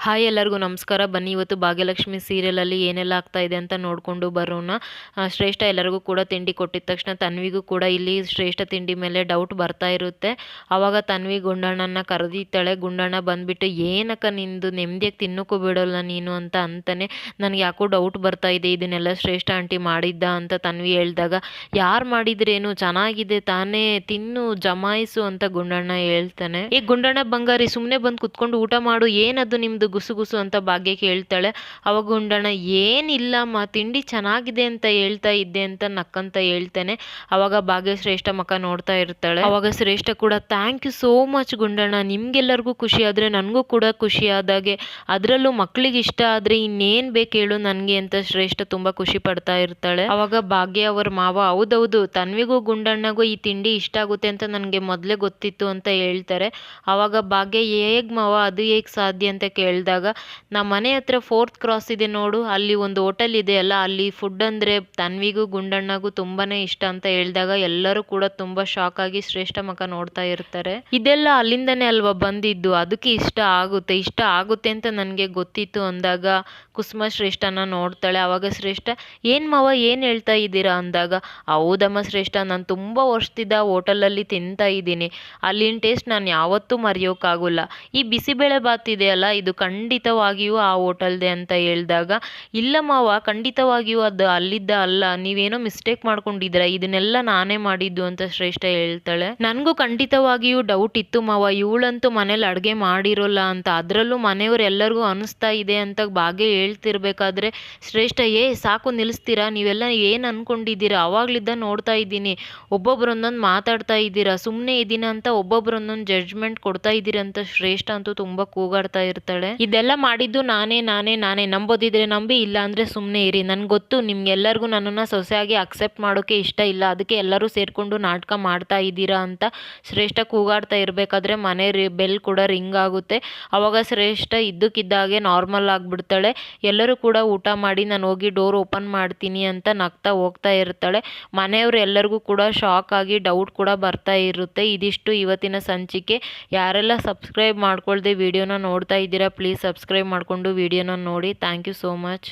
Hi ಎಲ್ಲರಿಗೂ ನಮಸ್ಕಾರ. ಬನ್ನಿ ಇವತ್ತು ಭಾಗ್ಯಲಕ್ಷ್ಮಿ ಸೀರಿಯಲಲ್ಲಿ ಏನೆಲ್ಲ ಆಗ್ತಾ ಇದೆ ಅಂತ ನೋಡಿಕೊಂಡು ಬರೋಣ. ಶ್ರೇಷ್ಠ ಎಲ್ಲರಿಗೂ ಕೂಡ ತಿಂಡಿ ಕೊಟ್ಟಿದ ತಕ್ಷಣ ತನ್ವಿಗೂ ಕೂಡ ಇಲ್ಲಿ ಶ್ರೇಷ್ಠ ತಿಂಡಿ ಮೇಲೆ ಡೌಟ್ ಬರ್ತಾ ಇರುತ್ತೆ. ಆವಾಗ ತನ್ವಿ ಗುಂಡಣ್ಣನ ಕರೆದಿದ್ದಾಳೆ. ಗುಂಡಣ್ಣ ಬಂದ್ಬಿಟ್ಟು ಏನಕ್ಕ ನಿಂದು ನೆಮ್ಮದಿಯಾಗಿ ತಿನ್ನೋಕ್ಕೂ ಬಿಡೋಲ್ಲ ನೀನು ಅಂತ ಅಂತಾನೆ. ನನಗೆ ಯಾಕೋ ಡೌಟ್ ಬರ್ತಾ ಇದೆ, ಇದನ್ನೆಲ್ಲ ಶ್ರೇಷ್ಠ ಆಂಟಿ ಮಾಡಿದ್ದ ಅಂತ ತನ್ವಿ ಹೇಳಿದಾಗ, ಯಾರು ಮಾಡಿದ್ರೇನು, ಚೆನ್ನಾಗಿದೆ ತಾನೇ, ತಿನ್ನು ಜಮಾಯಿಸು ಅಂತ ಗುಂಡಣ್ಣ ಹೇಳ್ತಾನೆ. ಈ ಗುಂಡಣ್ಣ ಬಂಗಾರಿ ಸುಮ್ಮನೆ ಬಂದು ಕುತ್ಕೊಂಡು ಊಟ ಮಾಡು, ಏನದು ನಿಮ್ದು ಗುಸು ಗುಸು ಅಂತ ಭಾಗ್ಯ ಕೇಳ್ತಾಳೆ. ಅವಾಗ ಗುಂಡಣ್ಣ ಏನಿಲ್ಲಮ್ಮ ತಿಂಡಿ ಚೆನ್ನಾಗಿದೆ ಅಂತ ಹೇಳ್ತಾ ಇದ್ದೆ ಅಂತ ನಕ್ಕಂತ ಹೇಳ್ತಾನೆ. ಅವಾಗ ಭಾಗ್ಯ ಶ್ರೇಷ್ಠ ಮಕ್ಕ ನೋಡ್ತಾ ಇರ್ತಾಳೆ. ಅವಾಗ ಶ್ರೇಷ್ಠ ಕೂಡ thank you so much Gundanna, ನಿಮ್ಗೆಲ್ಲರಿಗೂ ಖುಷಿ ಆದ್ರೆ ನನಗೂ ಕೂಡ ಖುಷಿ ಆದಾಗೆ, ಅದರಲ್ಲೂ ಮಕ್ಳಿಗೆ ಇಷ್ಟ ಆದ್ರೆ ಇನ್ನೇನ್ ಬೇಕು ಹೇಳು ನನಗೆ ಅಂತ ಶ್ರೇಷ್ಠ ತುಂಬಾ ಖುಷಿ ಪಡ್ತಾ ಇರ್ತಾಳೆ. ಅವಾಗ ಭಾಗ್ಯ ಅವ್ರ ಮಾವ, ಹೌದೌದು ತನ್ವಿಗೂ ಗುಂಡಣ್ಣಗೂ ಈ ತಿಂಡಿ ಇಷ್ಟ ಆಗುತ್ತೆ ಅಂತ ನನಗೆ ಮೊದಲೇ ಗೊತ್ತಿತ್ತು ಅಂತ ಹೇಳ್ತಾರೆ. ಅವಾಗ ಭಾಗ್ಯ ಹೇಗ್ ಮಾವ ಅದು ಹೇಗ್ ಸಾಧ್ಯ ಅಂತ ಕೇಳಿದಾಗ, ನಮ್ಮ ಮನೆ ಹತ್ರ 4th ಕ್ರಾಸ್ ಇದೆ ನೋಡು, ಅಲ್ಲಿ ಒಂದು ಹೋಟೆಲ್ ಇದೆ ಅಲ್ಲ, ಅಲ್ಲಿ ಫುಡ್ ಅಂದ್ರೆ ತನ್ವಿಗೂ ಗುಂಡಣ್ಣಗೂ ತುಂಬಾನೇ ಇಷ್ಟ ಅಂತ ಹೇಳಿದಾಗ ಎಲ್ಲರೂ ಕೂಡ ತುಂಬಾ ಶಾಕ್ ಆಗಿ ಶ್ರೇಷ್ಠ ಮಕ್ಕ ನೋಡ್ತಾ ಇರ್ತಾರೆ. ಇದೆಲ್ಲ ಅಲ್ಲಿಂದನೇ ಅಲ್ವಾ ಬಂದಿದ್ದು, ಅದಕ್ಕೆ ಇಷ್ಟ ಆಗುತ್ತೆ ಅಂತ ನನಗೆ ಗೊತ್ತಿತ್ತು ಅಂದಾಗ ಕುಸುಮ ಶ್ರೇಷ್ಠನ ನೋಡ್ತಾಳೆ. ಅವಾಗ ಶ್ರೇಷ್ಠ ಏನ್ ಮಾವ ಏನ್ ಹೇಳ್ತಾ ಇದ್ದೀರಾ ಅಂದಾಗ, ಹೌದಮ್ಮ ಶ್ರೇಷ್ಠ, ನಾನು ತುಂಬಾ ವರ್ಷದಿಂದ ಹೋಟೆಲಲ್ಲಿ ತಿಂತಾ ಇದ್ದೀನಿ, ಅಲ್ಲಿನ ಟೇಸ್ಟ್ ನಾನು ಯಾವತ್ತೂ ಮರೆಯೋಕ್ಕಾಗಲ್ಲ. ಈ ಬಿಸಿಬೇಳೆ ಬಾತ್ ಇದೆಯಲ್ಲ, ಇದು ಖಂಡಿತವಾಗಿಯೂ ಆ ಹೋಟೆಲ್ದೆ ಅಂತ ಹೇಳಿದಾಗ, ಇಲ್ಲ ಮಾವ ಖಂಡಿತವಾಗಿಯೂ ಅದು ಅಲ್ಲಿದ್ದ ಅಲ್ಲ, ನೀವೇನೋ ಮಿಸ್ಟೇಕ್ ಮಾಡ್ಕೊಂಡಿದ್ದೀರಾ, ಇದನ್ನೆಲ್ಲ ನಾನೇ ಮಾಡಿದ್ದು ಅಂತ ಶ್ರೇಷ್ಠ ಹೇಳ್ತಾಳೆ. ನನಗೂ ಖಂಡಿತವಾಗಿಯೂ ಡೌಟ್ ಇತ್ತು ಮಾವ, ಇವಳಂತೂ ಮನೇಲಿ ಅಡುಗೆ ಮಾಡಿರೋಲ್ಲ ಅಂತ, ಅದರಲ್ಲೂ ಮನೆಯವ್ರು ಎಲ್ಲರಿಗೂ ಅನಿಸ್ತಾ ಇದೆ ಅಂತ ಭಾಗ್ಯ ಹೇಳ್ತಿರ್ಬೇಕಾದ್ರೆ ಶ್ರೇಷ್ಠ ಸಾಕು ನಿಲ್ಲಿಸ್ತೀರಾ, ನೀವೆಲ್ಲ ಏನು ಅನ್ಕೊಂಡಿದ್ದೀರಾ, ಅವಾಗ್ಲಿದ್ದ ನೋಡ್ತಾ ಇದ್ದೀನಿ ಒಬ್ಬೊಬ್ರೊಂದೊಂದು ಮಾತಾಡ್ತಾ ಇದ್ದೀರಾ, ಸುಮ್ಮನೆ ಇದೀನ ಅಂತ ಒಬ್ಬೊಬ್ರೊಂದೊಂದು ಜಡ್ಜ್ಮೆಂಟ್ ಕೊಡ್ತಾ ಇದ್ದೀರಾ ಅಂತ ಶ್ರೇಷ್ಠ ಅಂತೂ ತುಂಬಾ ಕೂಗಾಡ್ತಾ ಇರ್ತಾಳೆ. ಇದೆಲ್ಲ ಮಾಡಿದ್ದು ನಾನೇ ನಂಬೋದಿದ್ರೆ ನಂಬಿ, ಇಲ್ಲ ಅಂದ್ರೆ ಸುಮ್ಮನೆ ಇರಿ, ನನ್ಗೆ ಗೊತ್ತು ನಿಮ್ಗೆಲ್ಲರಿಗೂ ನನ್ನನ್ನು ಸೊಸೆಯಾಗಿ ಅಕ್ಸೆಪ್ಟ್ ಮಾಡೋಕೆ ಇಷ್ಟ ಇಲ್ಲ, ಅದಕ್ಕೆ ಎಲ್ಲರೂ ಸೇರ್ಕೊಂಡು ನಾಟಕ ಮಾಡ್ತಾ ಇದ್ದೀರಾ ಅಂತ ಶ್ರೇಷ್ಠ ಕೂಗಾಡ್ತಾ ಇರಬೇಕಾದ್ರೆ ಮನೆ ಬೆಲ್ ಕೂಡ ರಿಂಗ್ ಆಗುತ್ತೆ. ಅವಾಗ ಶ್ರೇಷ್ಠ ಇದ್ದಕ್ಕಿದ್ದಾಗೆ ನಾರ್ಮಲ್ ಆಗಿಬಿಡ್ತಾಳೆ. ಎಲ್ಲರೂ ಕೂಡ ಊಟ ಮಾಡಿ ನಾನು ಹೋಗಿ ಡೋರ್ ಓಪನ್ ಮಾಡ್ತೀನಿ ಅಂತ ನಗ್ತಾ ಹೋಗ್ತಾ ಇರ್ತಾಳೆ. ಮನೆಯವರು ಎಲ್ಲರಿಗೂ ಕೂಡ ಶಾಕ್ ಆಗಿ ಡೌಟ್ ಕೂಡ ಬರ್ತಾ ಇರುತ್ತೆ. ಇದಿಷ್ಟು ಇವತ್ತಿನ ಸಂಚಿಕೆ. ಯಾರೆಲ್ಲ ಸಬ್ಸ್ಕ್ರೈಬ್ ಮಾಡ್ಕೊಳ್ದೆ ವಿಡಿಯೋನ ನೋಡ್ತಾ ಇದ್ದೀರಾ ಪ್ಲೀಸ್ ಸಬ್ಸ್ಕ್ರೈಬ್ ಮಾಡಿಕೊಂಡು ವಿಡಿಯೋನ ನೋಡಿ. Thank you so much.